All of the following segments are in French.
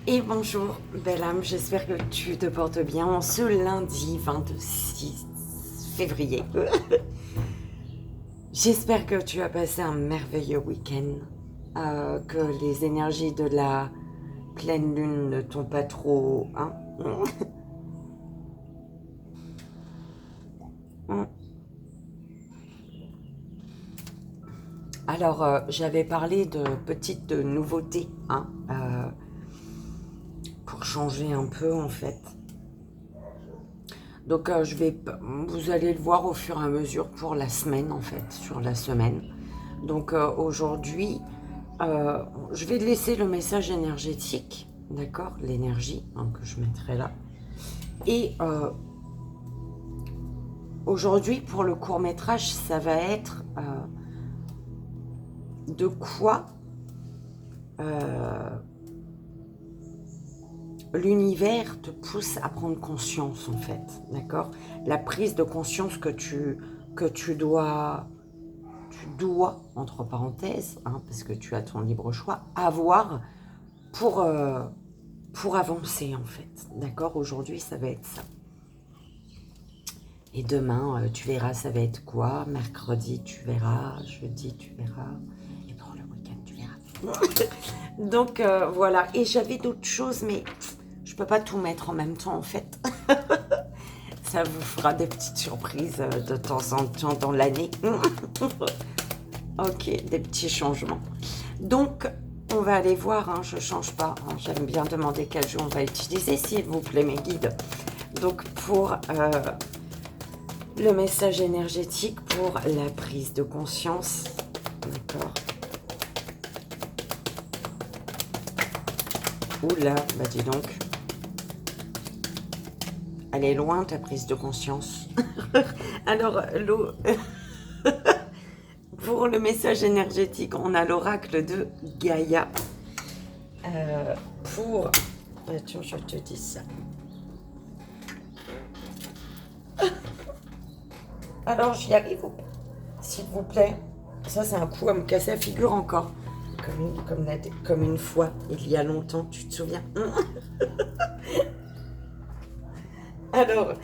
Et bonjour, belle âme, j'espère que tu te portes bien en ce lundi 26 février. J'espère que tu as passé un merveilleux week-end, que les énergies de la pleine lune ne t'ont pas trop... Hein. Alors, j'avais parlé de petites nouveautés, hein, pour changer un peu en fait. Donc vous allez le voir au fur et à mesure pour la semaine en fait, sur la semaine. Donc aujourd'hui, je vais laisser le message énergétique, d'accord, l'énergie hein, que je mettrai là. Et aujourd'hui pour le court métrage, ça va être de quoi l'univers te pousse à prendre conscience en fait, d'accord. La prise de conscience que tu dois entre parenthèses, hein, parce que tu as ton libre choix, avoir pour avancer en fait, d'accord. Aujourd'hui ça va être ça. Et demain tu verras ça va être quoi, mercredi tu verras, jeudi tu verras, et pour le week-end tu verras. Donc voilà, et j'avais d'autres choses mais je peux pas tout mettre en même temps en fait. Ça vous fera des petites surprises de temps en temps dans l'année. Ok, des petits changements. Donc, on va aller voir, hein, je ne change pas. Hein, j'aime bien demander quel jeu on va utiliser, s'il vous plaît, mes guides. Donc, pour le message énergétique, pour la prise de conscience. D'accord. Oula, bah dis donc. Elle est loin, ta prise de conscience. Alors, l'eau... Pour le message énergétique, on a l'oracle de Gaïa. Pour... Attends, je te dis ça. Alors, j'y arrive ou pas, s'il vous plaît. Ça, c'est un coup à me casser la figure encore. Comme une fois, il y a longtemps, tu te souviens? Alors,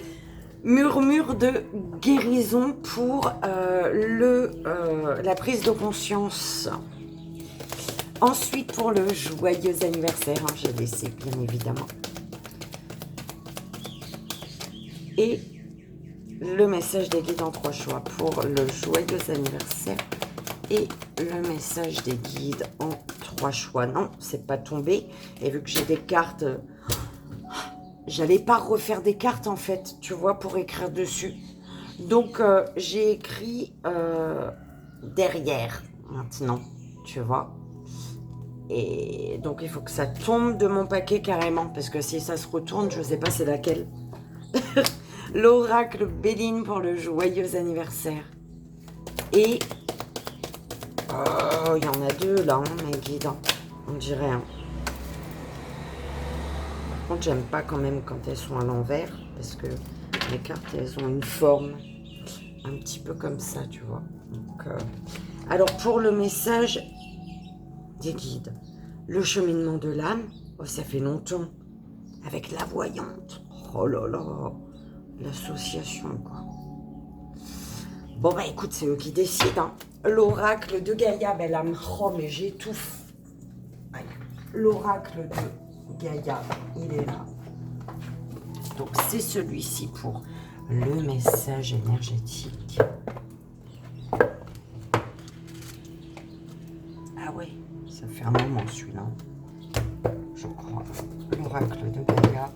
murmure de guérison pour la prise de conscience. Ensuite, pour le joyeux anniversaire, hein, j'ai laissé bien évidemment. Et le message des guides en 3 choix pour le joyeux anniversaire. Et le message des guides en 3 choix. Non, c'est pas tombé. Et vu que j'ai des cartes... J'allais pas refaire des cartes en fait, tu vois, pour écrire dessus. Donc, j'ai écrit derrière maintenant, tu vois. Et donc, il faut que ça tombe de mon paquet carrément, parce que si ça se retourne, je sais pas c'est laquelle. L'oracle Béline pour le joyeux anniversaire. Et... Oh, il y en a 2 là, hein, mes guides. On dirait, hein. Par contre, j'aime pas quand même quand elles sont à l'envers, parce que les cartes, elles ont une forme un petit peu comme ça, tu vois. Donc, alors, pour le message des guides, le cheminement de l'âme, oh, ça fait longtemps, avec la voyante. Oh là là, l'association, quoi. Bon, bah écoute, c'est eux qui décident. Hein. L'oracle de Gaïa, ben là, oh, mais j'étouffe. L'oracle de Gaïa, il est là. Donc, c'est celui-ci pour le message énergétique. Ah ouais, ça fait un moment celui-là, je crois. L'oracle de Gaïa,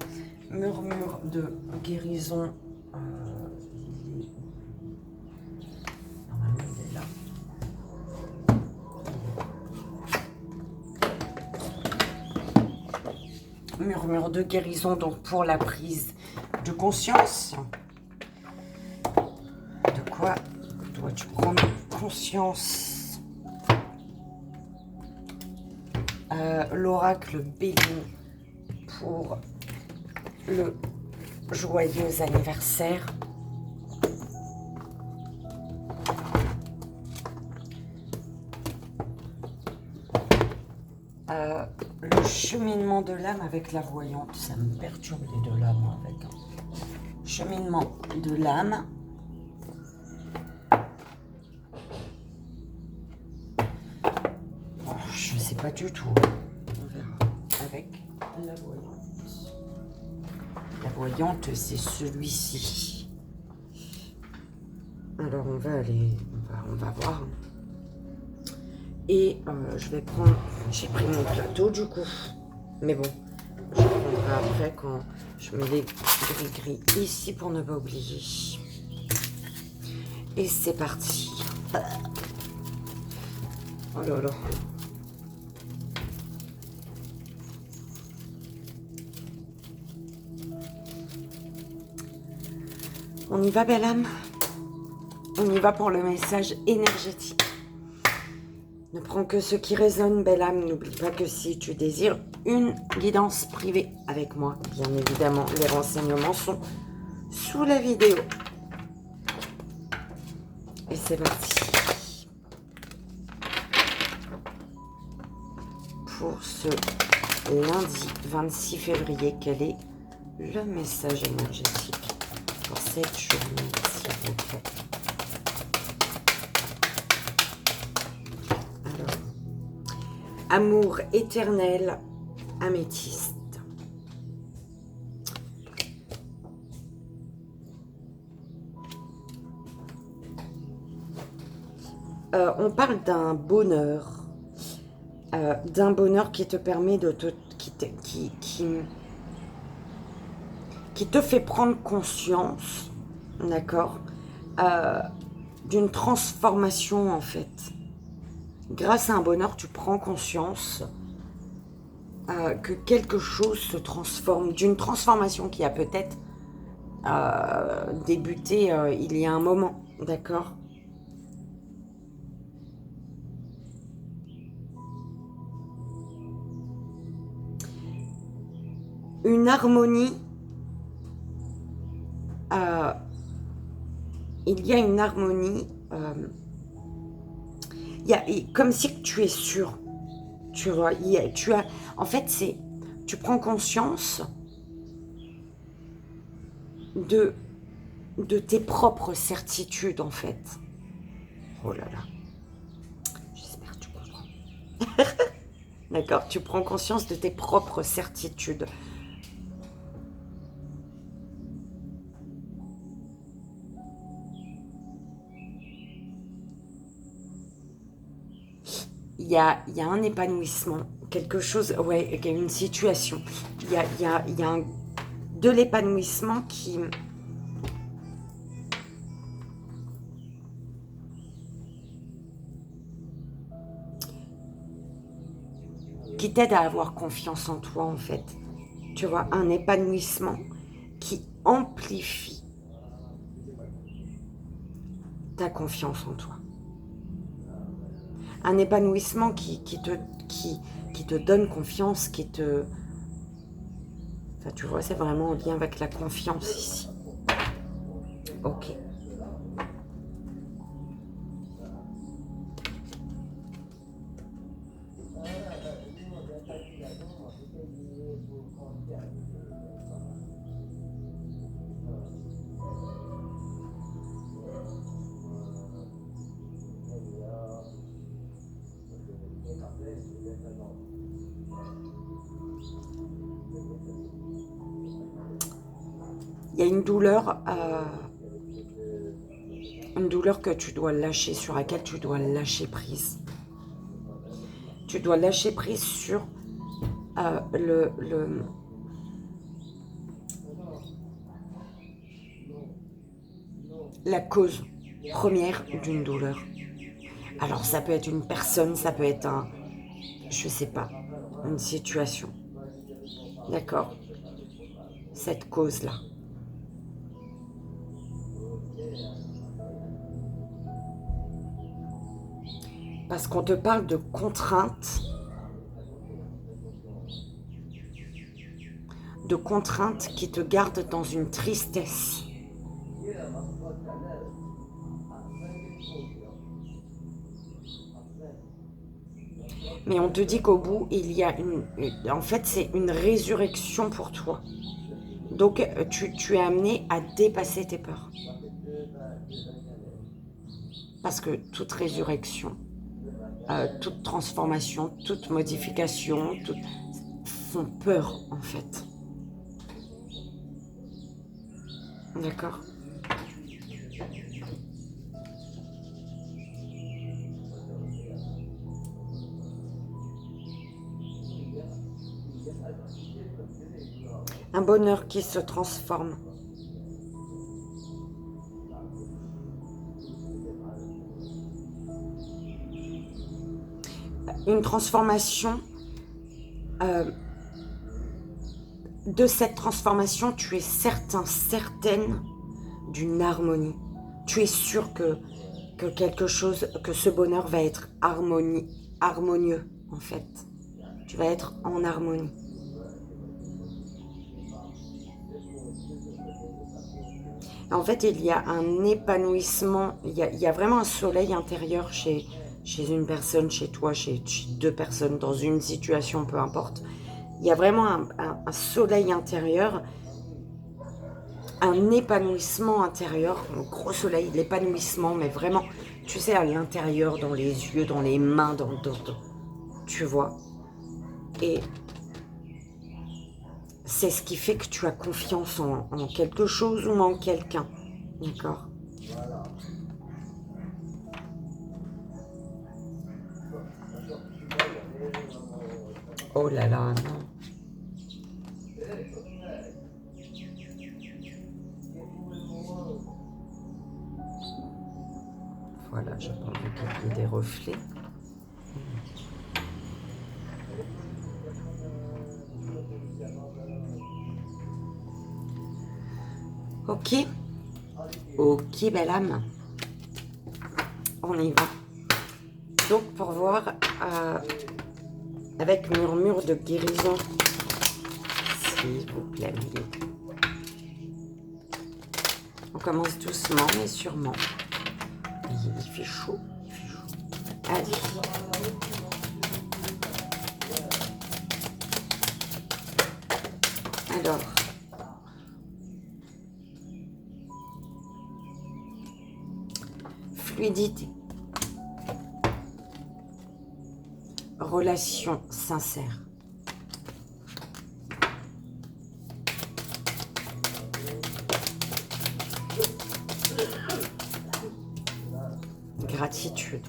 murmure de guérison. Normalement, il est là. Murmure de guérison, donc pour la prise de conscience. De quoi dois-tu prendre conscience? L'oracle Béline pour le joyeux anniversaire. le cheminement de l'âme avec la voyante, ça me perturbe les deux là, moi, avec. Hein. Cheminement de l'âme. Oh, je sais pas du tout. On verra. Avec la voyante. La voyante, c'est celui-ci. Alors, on va aller... On va voir. Et je vais prendre... J'ai pris mon plateau, du coup. Mais bon, je prendrai après quand je mets les gris-gris ici pour ne pas oublier. Et c'est parti. Oh là là. On y va, belle âme. On y va pour le message énergétique. Ne prends que ce qui résonne, belle âme. N'oublie pas que si tu désires une guidance privée avec moi, bien évidemment, les renseignements sont sous la vidéo. Et c'est parti. Pour ce lundi 26 février, quel est le message énergétique pour cette journée, s'il vous plaît? Alors, amour éternel, améthyste. On parle d'un bonheur qui te permet de te... qui te fait prendre conscience, d'accord, d'une transformation en fait. Grâce à un bonheur, tu prends conscience que quelque chose se transforme, d'une transformation qui a peut-être débuté il y a un moment, d'accord. Une harmonie, il y a une harmonie, comme si tu es sûr, tu vois, en fait, tu prends conscience de tes propres certitudes, en fait. Oh là là, j'espère que tu comprends. D'accord, tu prends conscience de tes propres certitudes. Il y a un épanouissement, quelque chose, ouais, il y a une situation. Il y a de l'épanouissement qui t'aide à avoir confiance en toi, en fait. Tu vois, un épanouissement qui amplifie ta confiance en toi. Un épanouissement qui te donne confiance, qui te... Enfin, tu vois, c'est vraiment en lien avec la confiance ici. Ok. Il y a une douleur que tu dois lâcher, sur laquelle tu dois lâcher prise. Tu dois lâcher prise sur la cause première d'une douleur. Alors ça peut être une personne, ça peut être je sais pas, une situation. D'accord? Cette cause-là. Parce qu'on te parle de contraintes. De contraintes qui te gardent dans une tristesse. Mais on te dit qu'au bout, il y a en fait, c'est une résurrection pour toi. Donc, tu es amené à dépasser tes peurs. Parce que toute résurrection, toute transformation, toute modification, font peur, en fait. D'accord? Un bonheur qui se transforme. Une transformation. De cette transformation, tu es certaine d'une harmonie. Tu es sûr que quelque chose, que ce bonheur va être harmonieux, en fait. Tu vas être en harmonie. En fait, il y a un épanouissement, il y a vraiment un soleil intérieur chez une personne, chez toi, chez deux personnes, dans une situation, peu importe. Il y a vraiment un soleil intérieur, un épanouissement intérieur, un gros soleil, l'épanouissement, mais vraiment, tu sais, à l'intérieur, dans les yeux, dans les mains, tu vois. Et c'est ce qui fait que tu as confiance en quelque chose ou en quelqu'un. D'accord? Oh là là, non. Voilà, j'ai pas envie qu'il y ait des reflets. Ok. Ok, belle âme. On y va. Donc, pour voir avec murmure de guérison, s'il vous plaît, Milly. On commence doucement, mais sûrement. Il fait chaud. Il fait chaud. Allez. Alors. Fluidité. Relation sincère. Gratitude.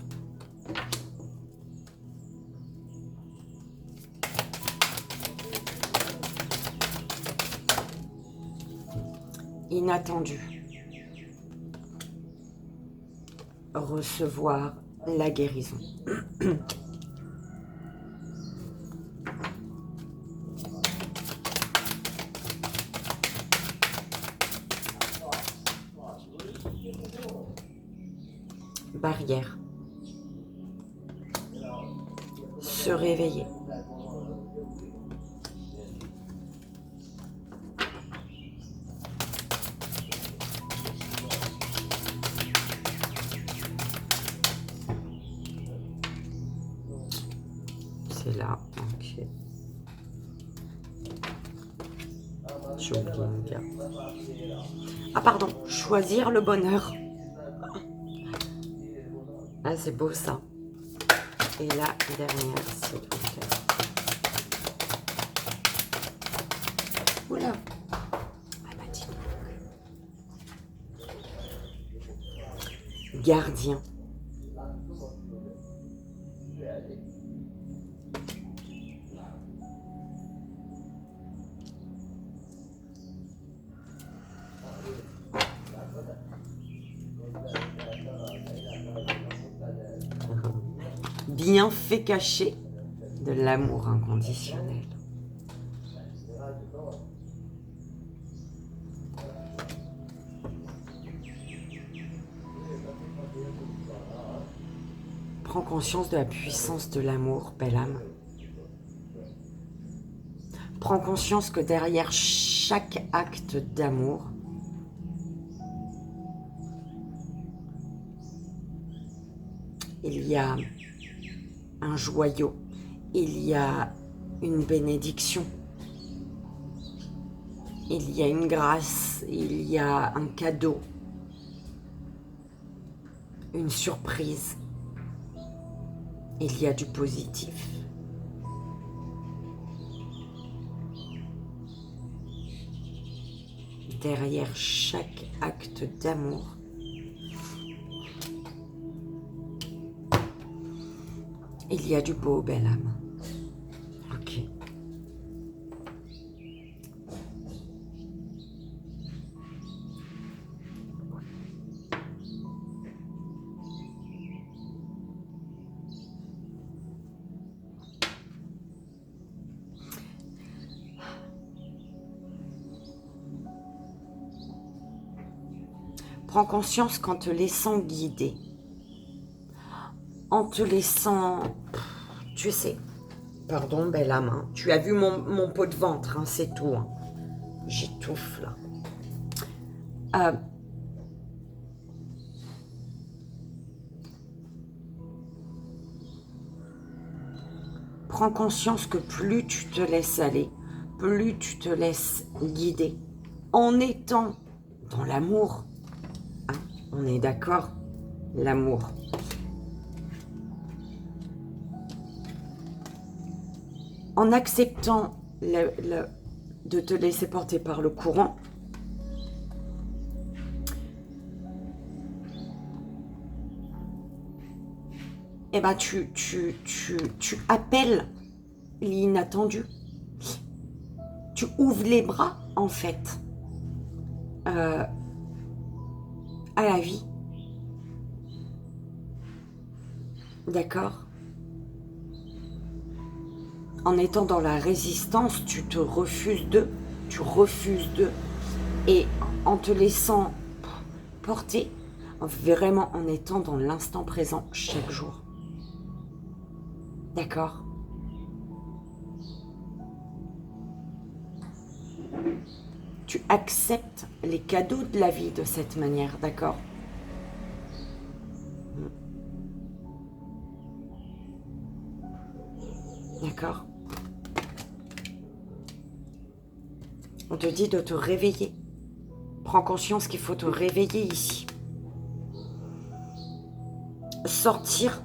Inattendu. Recevoir la guérison. Barrière. Se réveiller. C'est là, ok. J'ai oublié une carte. Ah pardon, choisir le bonheur. Ah, c'est beau ça. Et la dernière, s'il vous plaît. Oula. Ah bah dis donc. Gardien. Bienfait caché de l'amour inconditionnel. Prends conscience de la puissance de l'amour, belle âme. Prends conscience que derrière chaque acte d'amour, il y a un joyau, il y a une bénédiction, il y a une grâce, il y a un cadeau, une surprise, il y a du positif. Derrière chaque acte d'amour, il y a du beau, belle âme. Ok. Prends conscience qu'en te laissant guider, en te laissant, tu sais, pardon, belle âme, hein, tu as vu mon pot de ventre, hein, c'est tout. Hein. J'étouffe là. Prends conscience que plus tu te laisses aller, plus tu te laisses guider, en étant dans l'amour. Hein, on est d'accord, l'amour. En acceptant de te laisser porter par le courant, eh ben tu appelles l'inattendu. Tu ouvres les bras, en fait, à la vie. D'accord ? En étant dans la résistance, tu refuses d'eux. Et en te laissant porter, vraiment en étant dans l'instant présent chaque jour. D'accord ? Tu acceptes les cadeaux de la vie de cette manière, d'accord ? D'accord ? On te dit de te réveiller. Prends conscience qu'il faut te réveiller ici. Sortir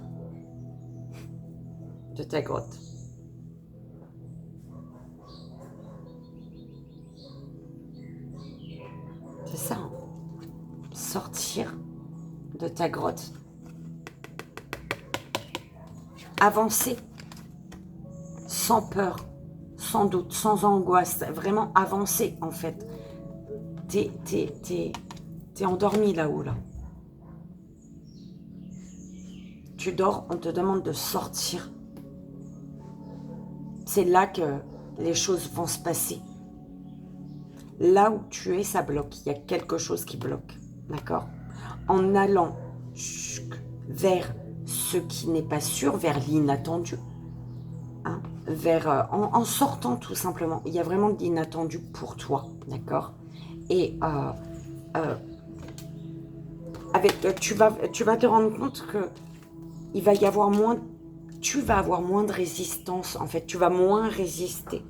de ta grotte. C'est ça. Hein. Sortir de ta grotte. Avancer. Sans peur. Sans doute, sans angoisse, vraiment avancer en fait. T'es endormi là-haut là. Tu dors, on te demande de sortir. C'est là que les choses vont se passer. Là où tu es, ça bloque. Il y a quelque chose qui bloque. D'accord ? En allant vers ce qui n'est pas sûr, vers l'inattendu. Hein, en sortant tout simplement, il y a vraiment de l'inattendu pour toi, d'accord ? Et tu vas te rendre compte que il va y avoir moins, tu vas avoir moins de résistance, en fait, tu vas moins résister.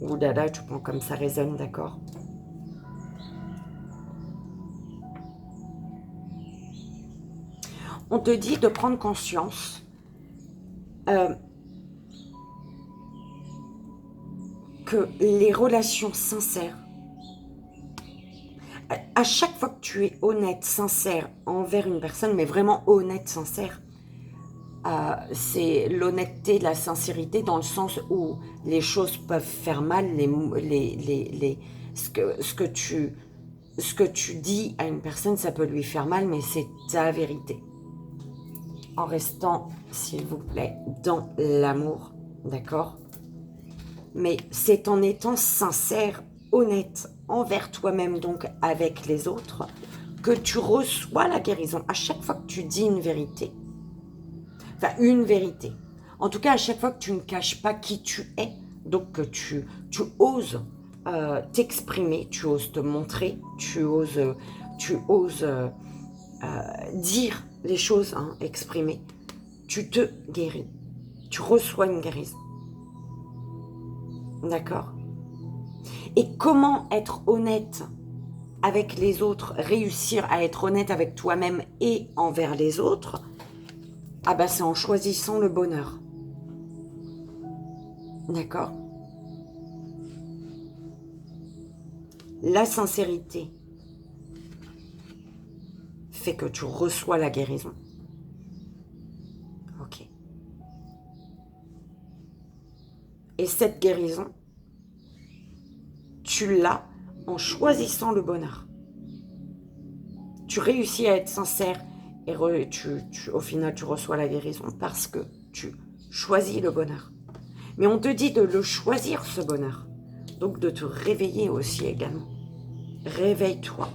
Ouh là là, tu prends comme ça résonne, d'accord ? On te dit de prendre conscience que les relations sincères, à chaque fois que tu es honnête, sincère envers une personne, mais vraiment honnête, sincère, c'est l'honnêteté, la sincérité dans le sens où les choses peuvent faire mal, ce que tu dis à une personne, ça peut lui faire mal, mais c'est ta vérité. En restant, s'il vous plaît, dans l'amour, d'accord ? Mais c'est en étant sincère, honnête envers toi-même, donc avec les autres, que tu reçois la guérison. À chaque fois que tu dis une vérité, enfin une vérité, en tout cas à chaque fois que tu ne caches pas qui tu es, donc que tu oses t'exprimer, tu oses te montrer, tu oses dire les choses, hein, exprimer, tu te guéris. tu reçois une guérison. D'accord? Et comment être honnête avec les autres, réussir à être honnête avec toi-même et envers les autres? Ah ben c'est en choisissant le bonheur. D'accord? La sincérité fait que tu reçois la guérison. Ok. Et cette guérison, tu l'as en choisissant le bonheur. Tu réussis à être sincère et au final tu reçois la guérison parce que tu choisis le bonheur. Mais on te dit de le choisir, ce bonheur. Donc de te réveiller aussi également. Réveille-toi.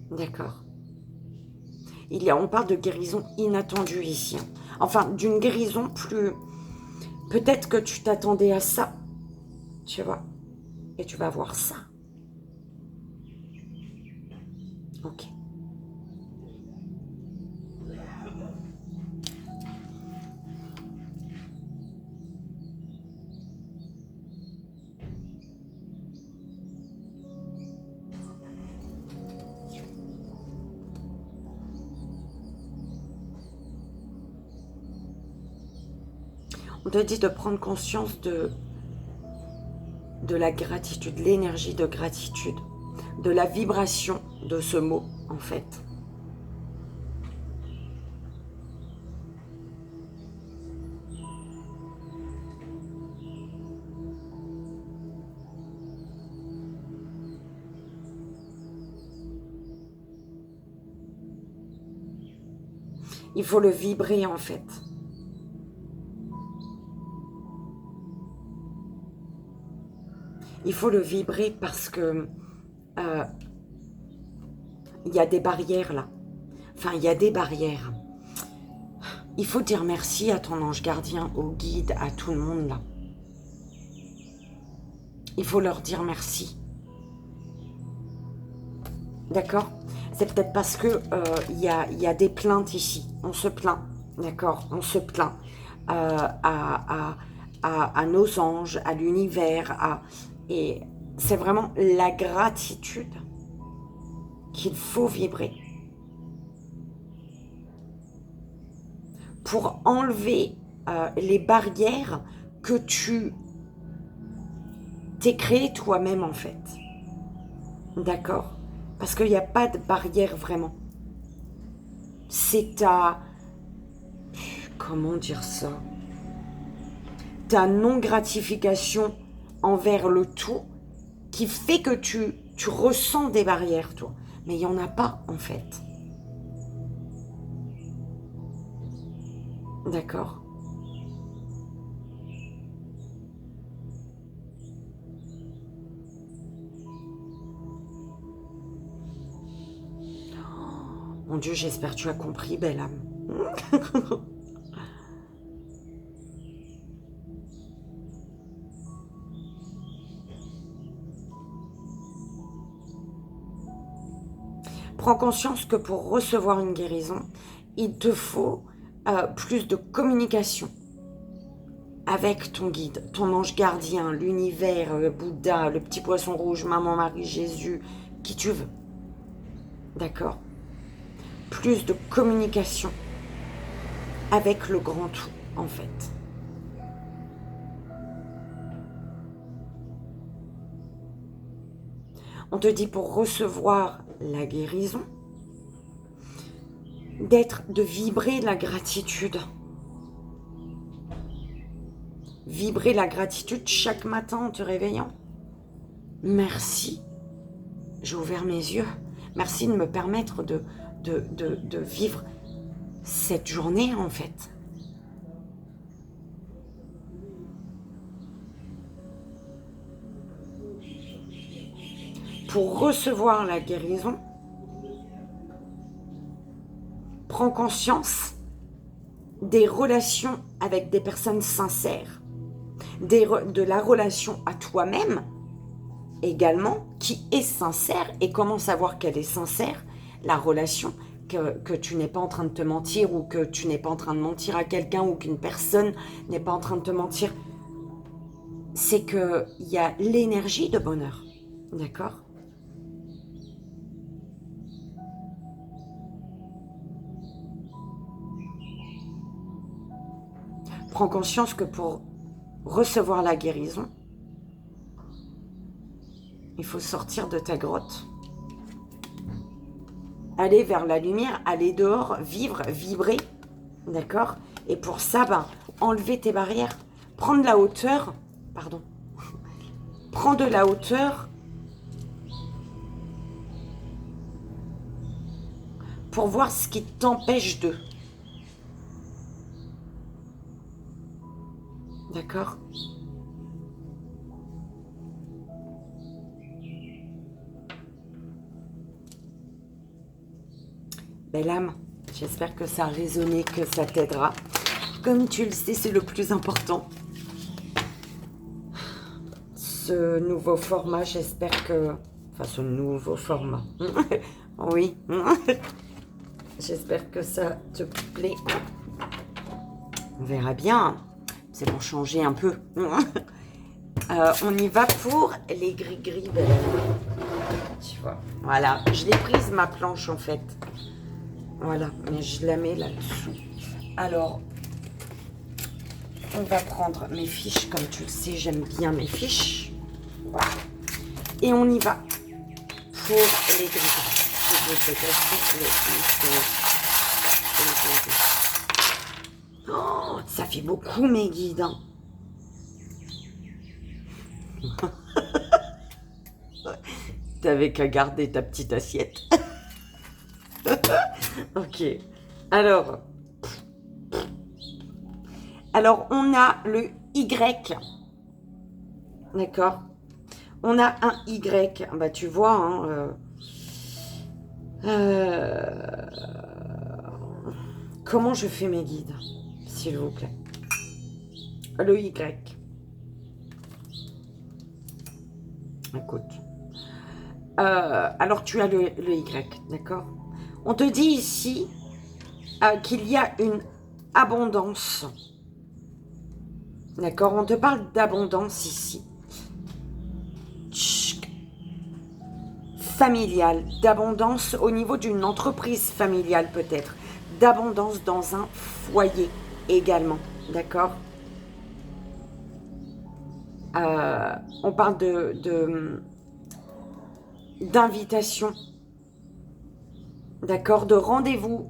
D'accord. On parle de guérison inattendue ici. Enfin, d'une guérison plus... Peut-être que tu t'attendais à ça, tu vois. Et tu vas voir ça. Ok. On te dit de prendre conscience de la gratitude, l'énergie de gratitude, de la vibration de ce mot, en fait. Il faut le vibrer, en fait. Il faut le vibrer parce que il y a des barrières là. Enfin, il y a des barrières. Il faut dire merci à ton ange gardien, au guide, à tout le monde là. Il faut leur dire merci. D'accord? C'est peut-être parce que il y a des plaintes ici. On se plaint. D'accord? On se plaint à nos anges, à l'univers. Et c'est vraiment la gratitude qu'il faut vibrer. Pour enlever les barrières que tu t'es créé toi-même en fait. D'accord? Parce qu'il n'y a pas de barrière vraiment. C'est comment dire ça? Ta non-gratification envers le tout qui fait que tu ressens des barrières, toi. Mais il n'y en a pas, en fait. D'accord? Mon Dieu, j'espère que tu as compris, belle âme. Prends conscience que pour recevoir une guérison, il te faut plus de communication avec ton guide, ton ange gardien, l'univers, Bouddha, le petit poisson rouge, Maman Marie, Jésus, qui tu veux. D'accord? Plus de communication avec le grand tout, en fait. On te dit pour recevoir la guérison, de vibrer la gratitude. Vibrer la gratitude chaque matin en te réveillant. Merci, j'ai ouvert mes yeux. Merci de me permettre de vivre cette journée, en fait. Pour recevoir la guérison, prends conscience des relations avec des personnes sincères, de la relation à toi-même également, qui est sincère. Et comment savoir qu'elle est sincère? La relation que tu n'es pas en train de te mentir ou que tu n'es pas en train de mentir à quelqu'un ou qu'une personne n'est pas en train de te mentir. C'est qu'il y a l'énergie de bonheur. D'accord? Prends conscience que pour recevoir la guérison, il faut sortir de ta grotte. Aller vers la lumière, aller dehors, vivre, vibrer. D'accord? Et pour ça, ben, enlever tes barrières. Prendre la hauteur. Pardon. Prends de la hauteur pour voir ce qui t'empêche de. D'accord? Belle âme, j'espère que ça a résonné, que ça t'aidera. Comme tu le sais, c'est le plus important. Ce nouveau format, j'espère que... Enfin, ce nouveau format. Oui. J'espère que ça te plaît. On verra bien. C'est pour changer un peu. On y va pour les gris-gris. Tu vois. Voilà. Je l'ai prise, ma planche, en fait. Voilà. Mais je la mets là-dessous. Alors, on va prendre mes fiches. Comme tu le sais, j'aime bien mes fiches. Voilà. Et on y va pour les gris-gris. Oh, ça fait beaucoup mes guides. Hein. T'avais qu'à garder ta petite assiette. Ok. Alors, on a le Y. D'accord? On a un Y. Bah, tu vois, hein, comment je fais mes guides, s'il vous plaît? Le Y. Écoute. Alors, tu as le Y, d'accord? On te dit ici qu'il y a une abondance. D'accord? On te parle d'abondance ici. Familiale, d'abondance au niveau d'une entreprise familiale peut-être, d'abondance dans un foyer également, d'accord? On parle d'invitation, d'accord? De rendez-vous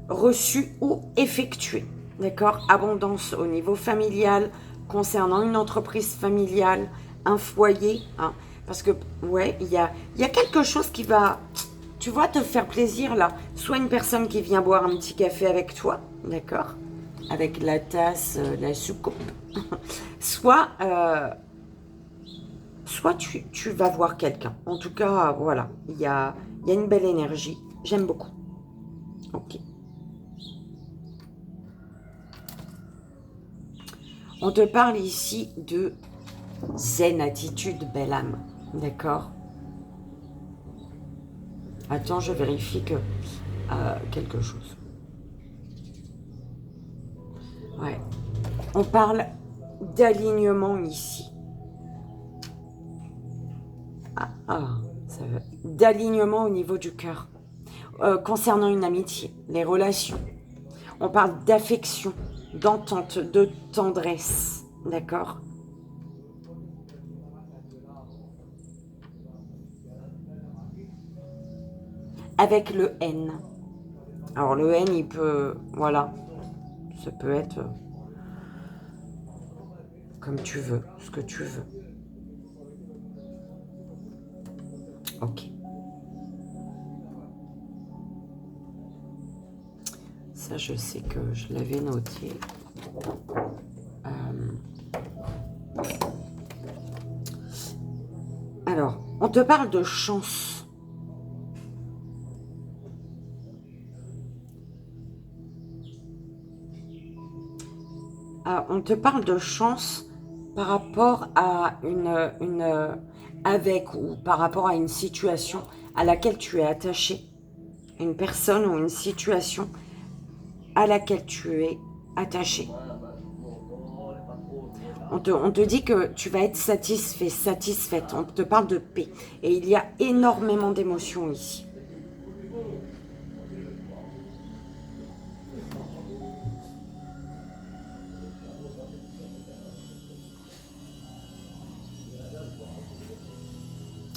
reçus ou effectués, d'accord? Abondance au niveau familial, concernant une entreprise familiale, un foyer, hein? Parce que, ouais, il y a quelque chose qui va, tu vois, te faire plaisir là. Soit une personne qui vient boire un petit café avec toi, d'accord? Avec la tasse, la soucoupe. Soit tu vas voir quelqu'un. En tout cas, voilà, il y a une belle énergie. J'aime beaucoup. Ok. On te parle ici de zen attitude, belle âme. D'accord? Attends, je vérifie que quelque chose. Ouais. On parle d'alignement ici. D'alignement au niveau du cœur. Concernant une amitié, les relations. On parle d'affection, d'entente, de tendresse. D'accord? Avec le N. Alors le N, il peut... Voilà. Ça peut être... comme tu veux, ce que tu veux. Ok. Ça, je sais que je l'avais noté. Alors, on te parle de chance. On te parle de chance par rapport à avec ou par rapport à une situation à laquelle tu es attaché. une personne ou une situation à laquelle tu es attaché. On te dit que tu vas être satisfait, satisfaite. On te parle de paix. Et il y a énormément d'émotions ici.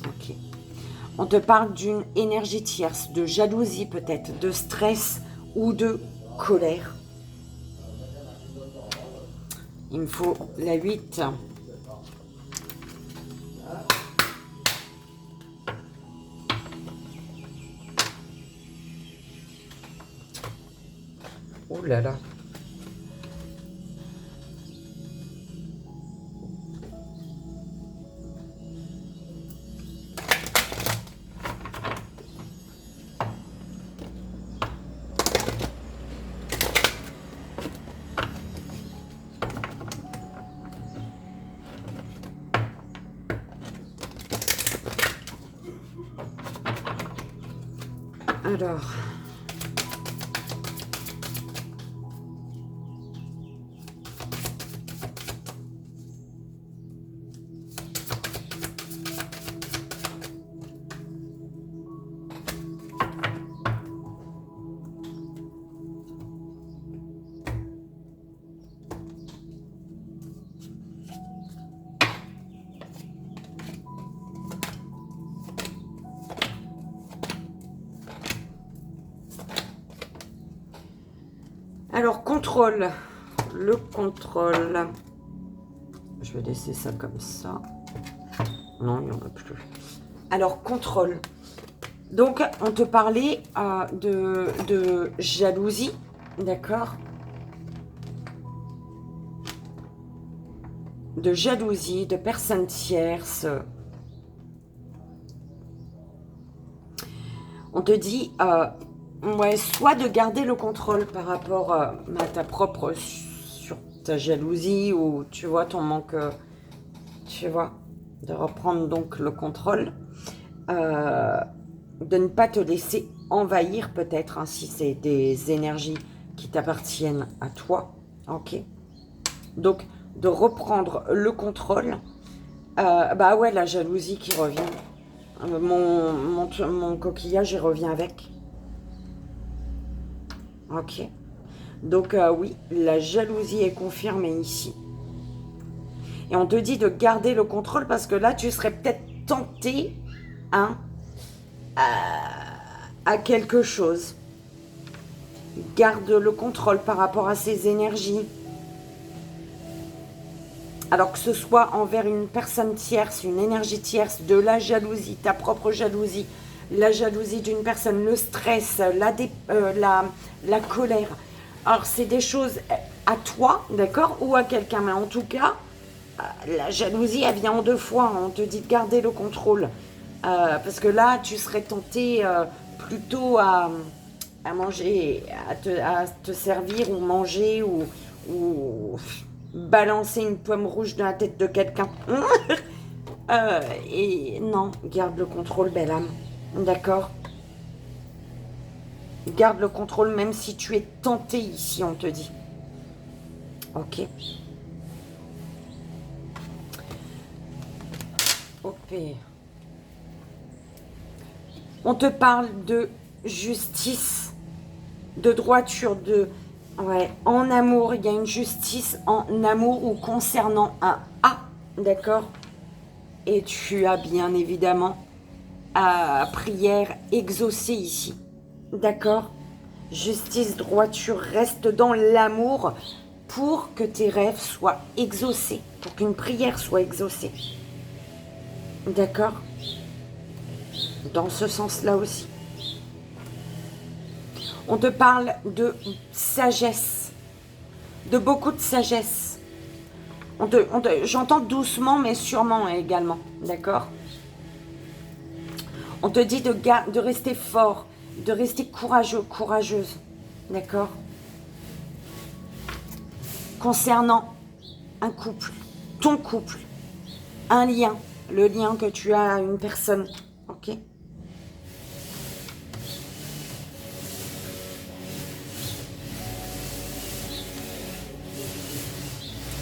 Ok. On te parle d'une énergie tierce, de jalousie peut-être, de stress ou de colère. Il me faut la 8. Oh là là. Alors, contrôle. Le contrôle. Je vais laisser ça comme ça. Non, il n'y en a plus. Alors, contrôle. Donc, on te parlait de jalousie, d'accord? De jalousie, de personnes tierces. On te dit, ouais, soit de garder le contrôle par rapport à ta propre, sur ta jalousie ou, tu vois, ton manque, tu vois, de reprendre donc le contrôle. De ne pas te laisser envahir peut-être, hein, si c'est des énergies qui t'appartiennent à toi, ok. Donc, de reprendre le contrôle. Bah ouais, la jalousie qui revient. Mon coquillage, il revient avec. Ok. Donc, oui, la jalousie est confirmée ici. Et on te dit de garder le contrôle parce que là, tu serais peut-être tenté, hein, à quelque chose. Garde le contrôle par rapport à ces énergies. Alors que ce soit envers une personne tierce, une énergie tierce, de la jalousie, ta propre jalousie, la jalousie d'une personne, le stress, la colère. Alors c'est des choses à toi, d'accord, ou à quelqu'un. Mais en tout cas, la jalousie, elle vient en deux fois. On te dit de garder le contrôle. Parce que là, tu serais tenté plutôt à manger, à te servir ou manger ou balancer une pomme rouge dans la tête de quelqu'un. Et non, garde le contrôle, belle âme. D'accord? Garde le contrôle même si tu es tenté ici, on te dit. Ok. Ok. On te parle de justice, de droiture, de... Ouais, en amour, il y a une justice en amour ou concernant un A, d'accord? Et tu as bien évidemment prière exaucée ici, d'accord? Justice, droiture, reste dans l'amour pour que tes rêves soient exaucés, pour qu'une prière soit exaucée. D'accord? Dans ce sens-là aussi. On te parle de sagesse, de beaucoup de sagesse. J'entends doucement, mais sûrement également, d'accord? On te dit de rester fort, de rester courageux, courageuse, d'accord? Concernant un couple, ton couple, un lien, le lien que tu as à une personne, ok?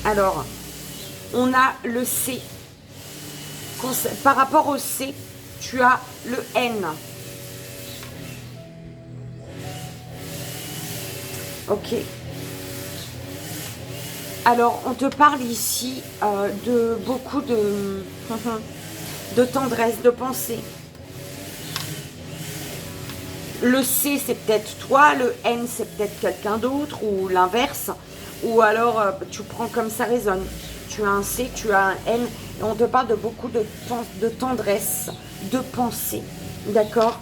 Alors, on a le C. Par rapport au C, tu as le N. Ok. Alors, on te parle ici de beaucoup de tendresse, de pensée. Le C, c'est peut-être toi, le N, c'est peut-être quelqu'un d'autre, ou l'inverse. Ou alors, tu prends comme ça résonne. Tu as un C, tu as un N, et on te parle de beaucoup de tendresse, de pensée, d'accord?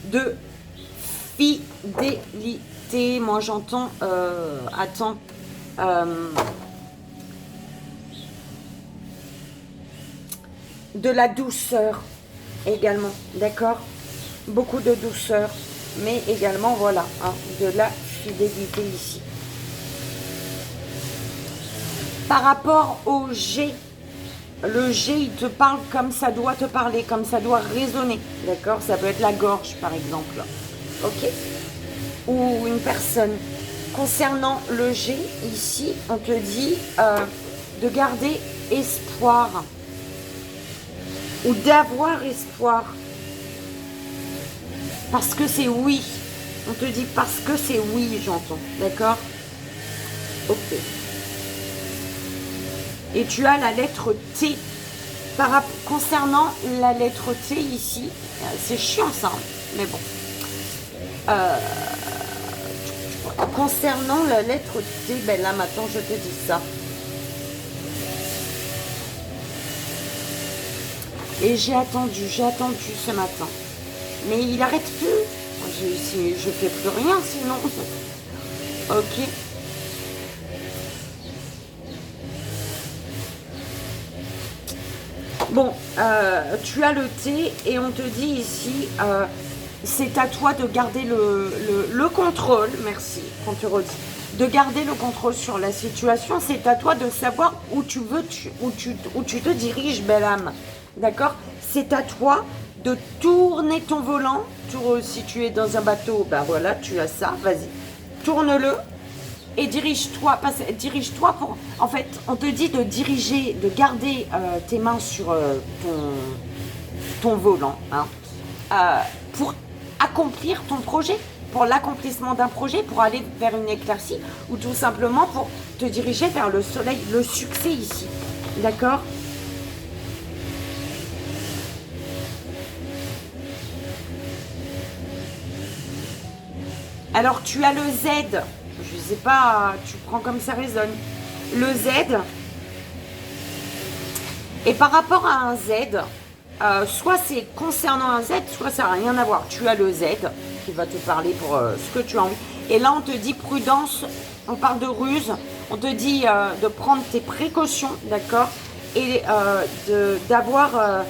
De fidélité. Moi, j'entends, attends, de la douceur également, d'accord? Beaucoup de douceur, mais également, voilà, hein, de la fidélité ici. Par rapport au G, le G, il te parle comme ça doit te parler, comme ça doit résonner, d'accord? Ça peut être la gorge, par exemple, ok? Ou une personne. Concernant le G, ici, on te dit de garder espoir ou d'avoir espoir. Parce que c'est oui. On te dit parce que c'est oui, j'entends. D'accord? Ok. Et tu as la lettre T. Concernant la lettre T ici, c'est chiant ça, mais bon. Concernant la lettre T, ben là maintenant je te dis ça. Et j'ai attendu ce matin. Mais il arrête plus. Je fais plus rien sinon. Ok. Bon, tu as le T et on te dit ici, c'est à toi de garder le contrôle. Merci, qu'on te redit. De garder le contrôle sur la situation. C'est à toi de savoir où tu veux, où tu te diriges, belle âme. D'accord? C'est à toi de tourner ton volant. Si tu es dans un bateau, ben voilà, tu as ça, vas-y. Tourne-le et dirige-toi. Dirige-toi pour... En fait, on te dit de diriger, de garder tes mains sur ton volant, hein, pour accomplir ton projet, pour l'accomplissement d'un projet, pour aller vers une éclaircie, ou tout simplement pour te diriger vers le soleil, le succès ici. D'accord ? Alors, tu as le Z. Je sais pas, tu prends comme ça résonne. Le Z. Et par rapport à un Z, soit c'est concernant un Z, soit ça n'a rien à voir. Tu as le Z qui va te parler pour ce que tu as envie. Et là, on te dit prudence, on parle de ruse, on te dit de prendre tes précautions, d'accord? Et d'avoir,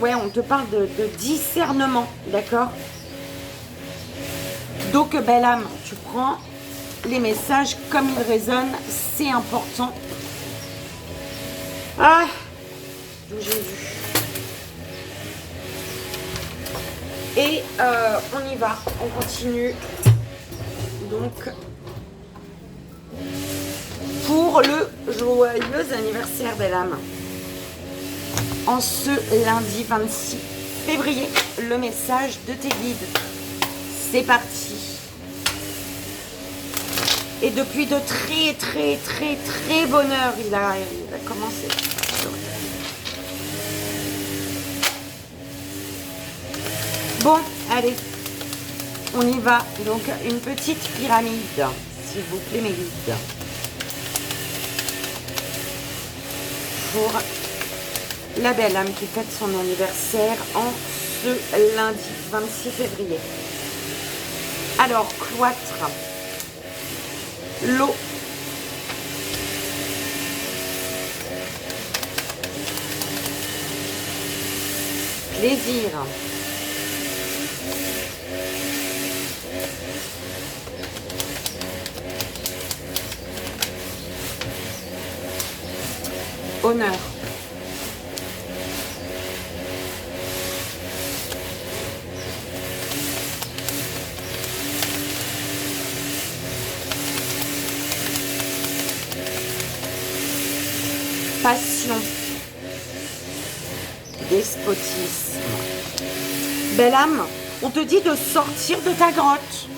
ouais, on te parle de discernement, d'accord? Donc, belle âme, tu prends les messages comme ils résonnent, c'est important. Ah, d'où j'ai vu. Et on y va, on continue. Donc, pour le joyeux anniversaire, belle âme. En ce lundi 26 février, le message de tes guides. C'est parti. Et depuis de très bonne heure, il a commencé. Bon, allez, on y va. Donc, une petite pyramide, s'il vous plaît, mes guides. Pour la belle âme qui fête son anniversaire en ce lundi 26 février. Alors, cloître, l'eau, plaisir, honneur, passion, despotisme. Belle âme, on te dit de sortir de ta grotte.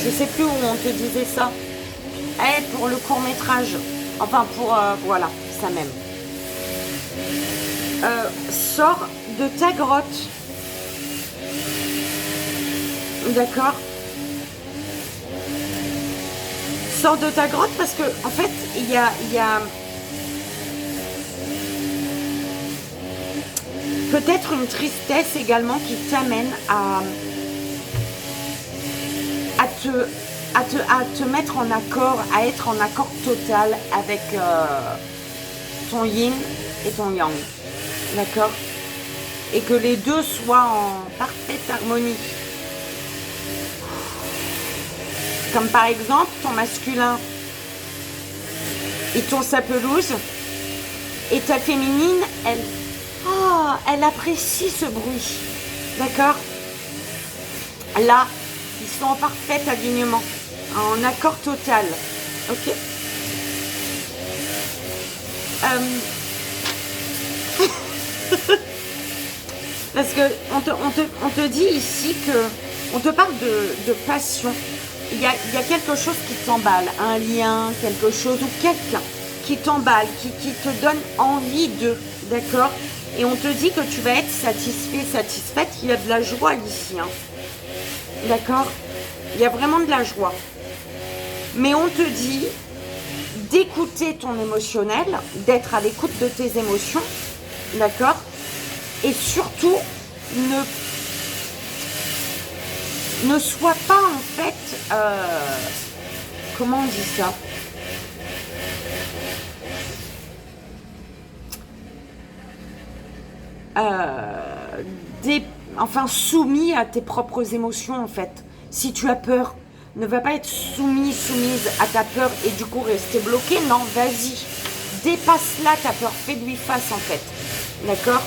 Je sais plus où on te disait ça. Eh, pour le court-métrage. Enfin, pour... voilà, ça même. Sors de ta grotte. D'accord? Sors de ta grotte parce que, en fait, il y a peut-être une tristesse également qui t'amène à te mettre en accord, à être en accord total avec ton yin et ton yang. D'accord? Et que les deux soient en parfaite harmonie. Comme par exemple, ton masculin, il tourne sa pelouse et ta féminine, elle apprécie ce bruit. D'accord? Là, ils sont en parfait alignement, en accord total. Ok? Parce que on te dit ici que on te parle de passion. Il y a quelque chose qui t'emballe, un lien, quelque chose ou quelqu'un qui t'emballe, qui te donne envie de, d'accord? Et on te dit que tu vas être satisfait, satisfaite. Il y a de la joie ici, hein. D'accord? Il y a vraiment de la joie. Mais on te dit d'écouter ton émotionnel, d'être à l'écoute de tes émotions, d'accord? Et surtout, ne sois pas en fait, comment on dit ça? Enfin, soumis à tes propres émotions en fait. Si tu as peur, ne va pas être soumise à ta peur et du coup rester bloqué. Non, vas-y, dépasse-la ta peur, fais-lui face en fait. D'accord?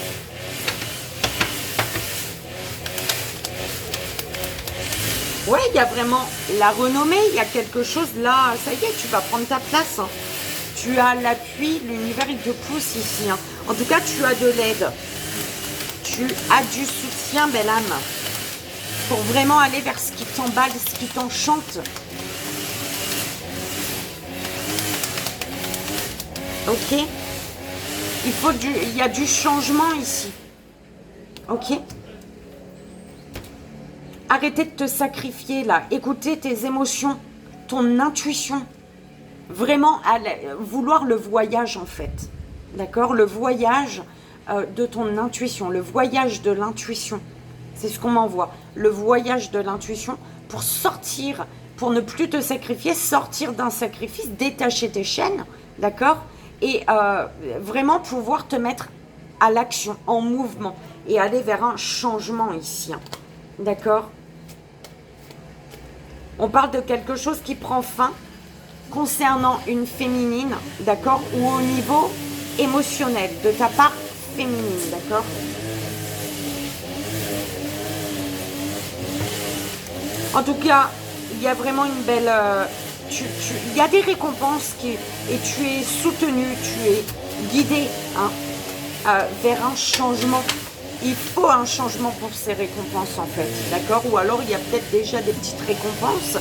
Ouais, il y a vraiment la renommée, il y a quelque chose là, ça y est, tu vas prendre ta place. Hein. Tu as l'appui, l'univers il te pousse ici. Hein. En tout cas, tu as de l'aide. Tu as du soutien, belle âme, pour vraiment aller vers ce qui t'emballe, ce qui t'enchante. Ok? Il y a du changement ici. Ok? Arrêtez de te sacrifier là. Écoutez tes émotions, ton intuition. Vraiment, vouloir le voyage en fait. D'accord? Le voyage de ton intuition, le voyage de l'intuition. C'est ce qu'on m'envoie. Le voyage de l'intuition pour sortir, pour ne plus te sacrifier, sortir d'un sacrifice, détacher tes chaînes, d'accord? Et vraiment pouvoir te mettre à l'action, en mouvement et aller vers un changement ici. Hein. D'accord? On parle de quelque chose qui prend fin concernant une féminine, d'accord? Ou au niveau émotionnel, de ta part féminine, d'accord? En tout cas, il y a vraiment une belle... il y a des récompenses et tu es soutenu, tu es guidé hein, vers un changement. Il faut un changement pour ces récompenses en fait, d'accord? Ou alors il y a peut-être déjà des petites récompenses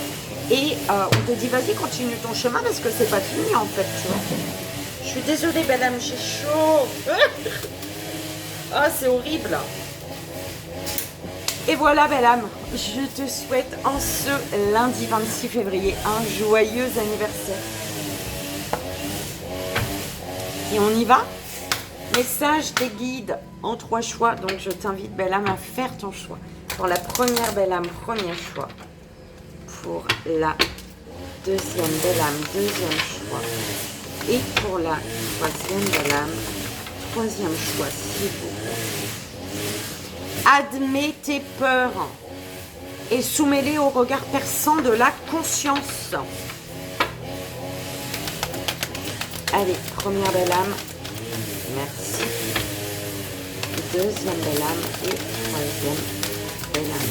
et on te dit vas-y continue ton chemin parce que c'est pas fini en fait, tu vois. Je suis désolée belle âme, j'ai chaud. Ah c'est horrible. Et voilà belle âme, je te souhaite en ce lundi 26 février un joyeux anniversaire. Et on y va? Message des guides en 3 choix. Donc je t'invite belle âme à faire ton choix. Pour la première belle âme, premier choix. Pour la deuxième belle âme, deuxième choix. Et pour la troisième belle âme, troisième choix s'il vous plaît. Admets tes peurs et soumets-les au regard perçant de la conscience. Allez, première belle âme. Merci. Deuxième belle âme et troisième belle âme.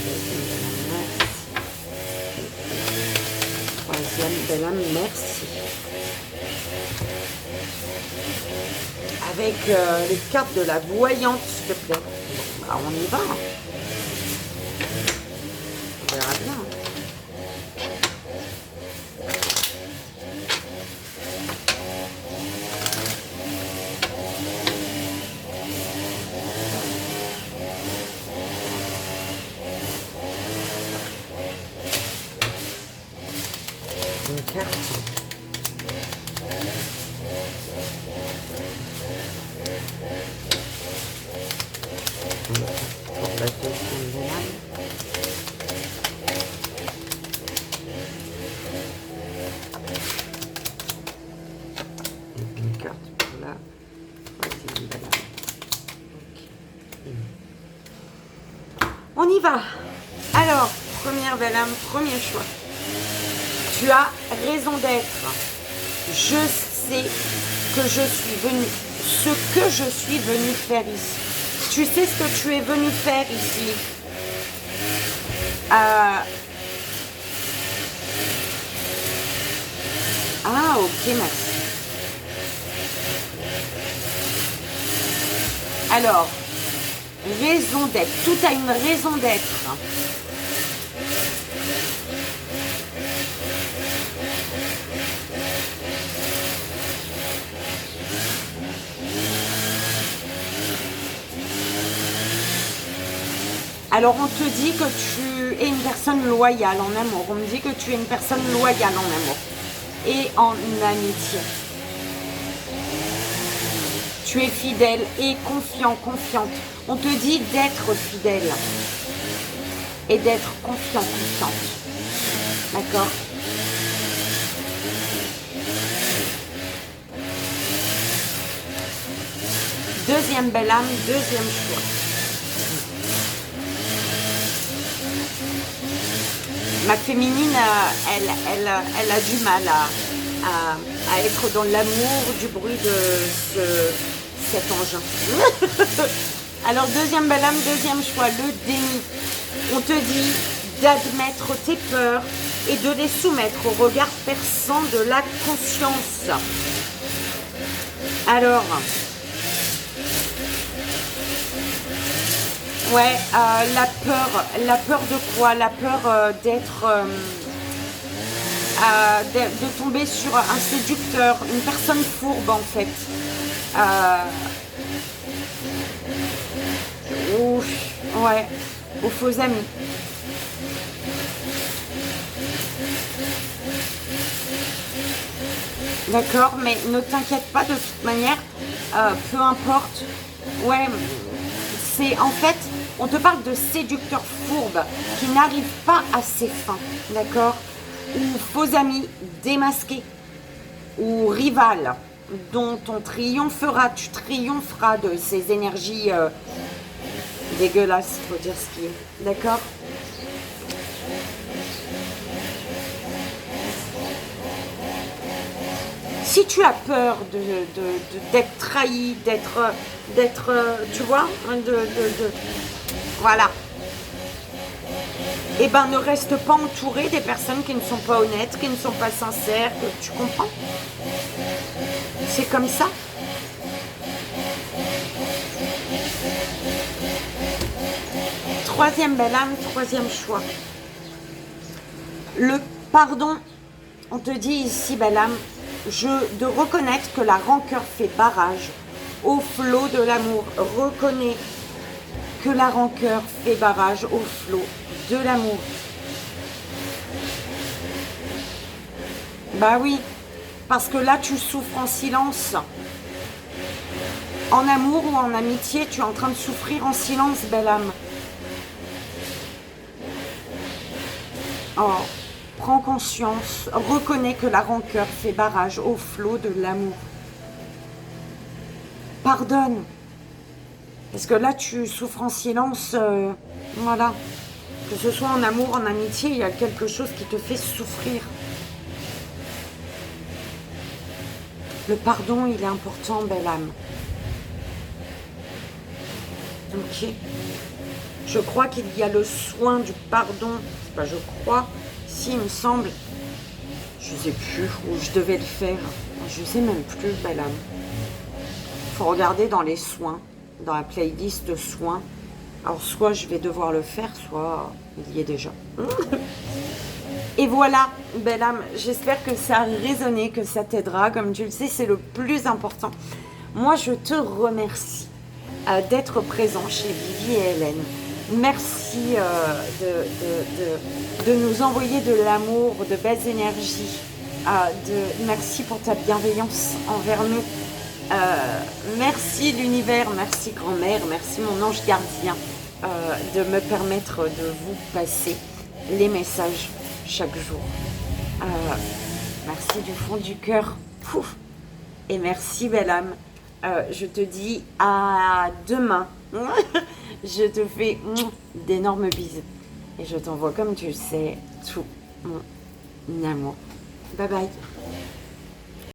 Deuxième belle âme, merci. deuxième, belle âme, merci. Avec les cartes de la voyante, s'il te plaît. Bon, bah, on y va. On verra bien. Une carte. Pour la deuxième de l'âme. Une carte pour la troisième de l'âme. Okay. On y va. Alors, première belle âme, premier choix. Tu as raison d'être. Je sais que je suis venue, ce que je suis venue faire ici. Tu sais ce que tu es venu faire ici. Ah, ok, merci. Alors, raison d'être. Tout a une raison d'être. Alors, on te dit que tu es une personne loyale en amour. On me dit que tu es une personne loyale en amour et en amitié. Tu es fidèle et confiant, confiante. On te dit d'être fidèle et d'être confiant, confiante. D'accord ? Deuxième belle âme, deuxième choix. Ma féminine, elle a du mal à être dans l'amour du bruit de cet engin. Alors, deuxième belle âme, deuxième choix, le déni. On te dit d'admettre tes peurs et de les soumettre au regard perçant de la conscience. Alors, ouais, la peur de quoi? La peur de tomber sur un séducteur, une personne fourbe en fait. Ouais, aux faux amis. D'accord, mais ne t'inquiète pas de toute manière, peu importe. Ouais, c'est en fait, on te parle de séducteurs fourbes qui n'arrivent pas à ses fins, d'accord? Ou faux amis démasqués, ou rivales dont on triomphera, tu triompheras de ces énergies dégueulasses, faut dire ce qui est, d'accord? Si tu as peur d'être trahi, d'être, tu vois, voilà. Eh ben, ne reste pas entouré des personnes qui ne sont pas honnêtes, qui ne sont pas sincères, tu comprends? C'est comme ça. Troisième belle âme, troisième choix. Le pardon, on te dit ici, belle âme, de reconnaître que la rancœur fait barrage au flot de l'amour. Reconnais que la rancœur fait barrage au flot de l'amour. Bah oui, parce que là tu souffres en silence. En amour ou en amitié, tu es en train de souffrir en silence, belle âme. Oh, prends conscience, reconnais que la rancœur fait barrage au flot de l'amour. Pardonne. Parce que là, tu souffres en silence, voilà. Que ce soit en amour, en amitié, il y a quelque chose qui te fait souffrir. Le pardon, il est important, belle âme. Ok. Je crois qu'il y a le soin du pardon. C'est pas je crois. Si, il me semble. Je sais plus où je devais le faire. Je sais même plus, belle âme. Faut regarder dans les soins, dans la playlist soins. Alors soit je vais devoir le faire, soit il y est déjà. Et voilà, belle âme, j'espère que ça a résonné, que ça t'aidera. Comme tu le sais, c'est le plus important. Moi, je te remercie d'être présent chez Vivi et Hélène. Merci de nous envoyer de l'amour, de belles énergies. Merci pour ta bienveillance envers nous. Merci l'univers, merci grand-mère, merci mon ange gardien de me permettre de vous passer les messages chaque jour. Merci du fond du cœur. Pouf. Et merci belle âme. Je te dis à demain. Je te fais d'énormes bisous. Et je t'envoie, comme tu le sais, tout mon amour. Bye bye.